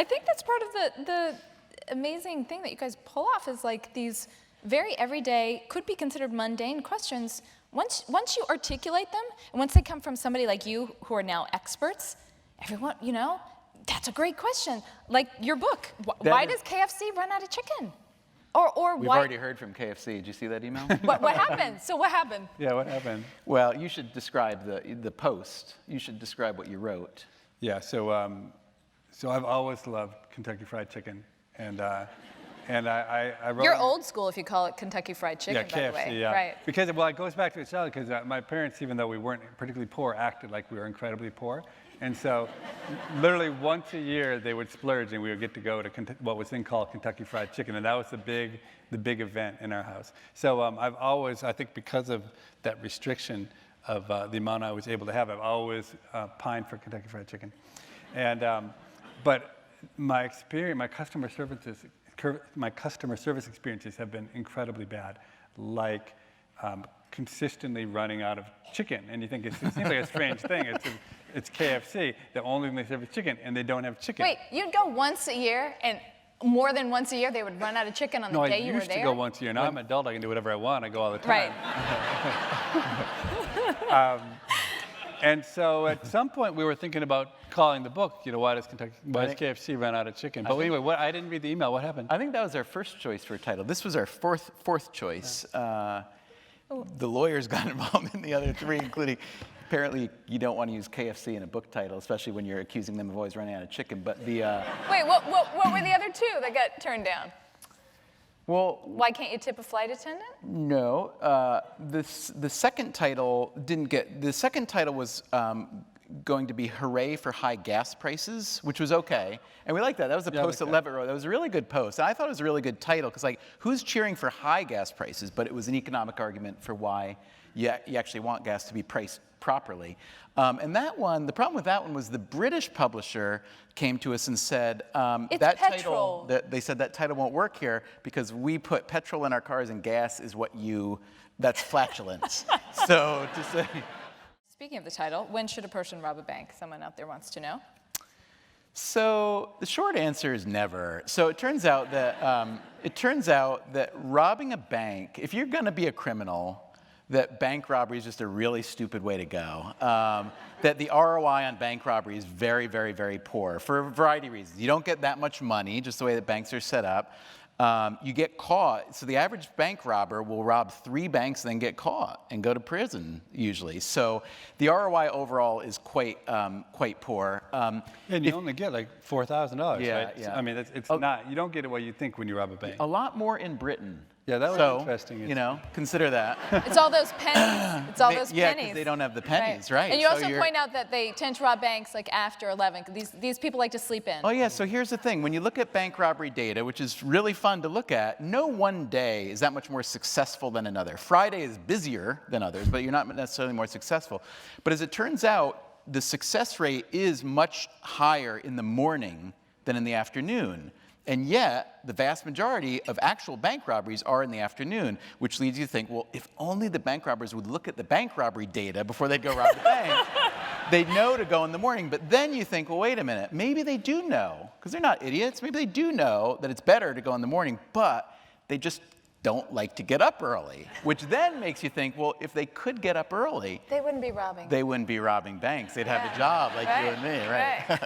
I think that's part of the amazing thing that you guys pull off is like these very everyday, could be considered mundane questions. Once you articulate them, and once they come from somebody like you who are now experts, everyone, you know, that's a great question. Like your book, why does KFC run out of chicken? Or We've why? already heard from KFC. Did you see that email? What happened? So what happened? Yeah, what happened? Well, you should describe the post. You should describe what you wrote. Yeah, so I've always loved Kentucky Fried Chicken, and I wrote. You're old school if you call it Kentucky Fried Chicken, Yeah, KFC, by the way. yeah. Right. Because, well, it goes back to itself, because my parents, even though we weren't particularly poor, acted like we were incredibly poor. And so literally once a year, they would splurge, and we would get to go to what was then called Kentucky Fried Chicken. And that was the big event in our house. So I've always, I think because of that restriction of the amount I was able to have, I've always pined for Kentucky Fried Chicken. And, but my customer service experiences have been incredibly bad, like consistently running out of chicken. And you think it seems like a strange thing. It's KFC, the only thing they serve is chicken, and they don't have chicken. Wait, you'd go once a year, and more than once a year they would run out of chicken on the day you were there? No, I used to go once a year. Now I'm an adult, I can do whatever I want. I go all the time. Right. And so at some point we were thinking about calling the book, you know, why does KFC run out of chicken? But anyway, I didn't read the email. What happened? I think that was our first choice for a title. This was our fourth choice. The lawyers got involved in the other three, including apparently you don't want to use KFC in a book title, especially when you're accusing them of always running out of chicken. But the Wait, what were the other two that got turned down? well, Why can't you tip a flight attendant? no, the second title didn't get. The second title was going to be "Hooray for High Gas Prices," which was okay, and we liked that. That was a post that Levitt wrote. That was a really good post, and I thought it was a really good title because, like, who's cheering for high gas prices? But it was an economic argument for why you actually want gas to be priced properly. And that one, the problem with that one was the British publisher came to us and said, It's that petrol. title, they said that title won't work here because we put petrol in our cars and gas is that's flatulence. So to say. Speaking of the title, when should a person rob a bank? Someone out there wants to know. So the short answer is never. So it turns out that robbing a bank, if you're going to be a criminal, that bank robbery is just a really stupid way to go. That the ROI on bank robbery is very, very, very poor for a variety of reasons. You don't get that much money, just the way that banks are set up. You get caught. So the average bank robber will rob 3 banks and then get caught and go to prison, usually. So the ROI overall is quite poor. And you only get like $4,000, Yeah, right? yeah. I mean, it's not, you don't get it what you think when you rob a bank. A lot more in Britain. Yeah, that was interesting. You know, consider that. It's all those pennies. It's all those Yeah, pennies. because they don't have the pennies, right? And you So also point out that they tend to rob banks like after 11. These people like to sleep in. Oh yeah, so here's the thing. When you look at bank robbery data, which is really fun to look at, no one day is that much more successful than another. Friday is busier than others, but you're not necessarily more successful. But as it turns out, the success rate is much higher in the morning than in the afternoon. And yet, the vast majority of actual bank robberies are in the afternoon, which leads you to think, well, if only the bank robbers would look at the bank robbery data before they'd go rob the bank, they'd know to go in the morning. But then you think, well, wait a minute, maybe they do know, because they're not idiots. Maybe they do know that it's better to go in the morning, but they just don't like to get up early, which then makes you think, well, if they could get up early, They wouldn't be robbing. they wouldn't be robbing banks. They'd have a job like you and me, right?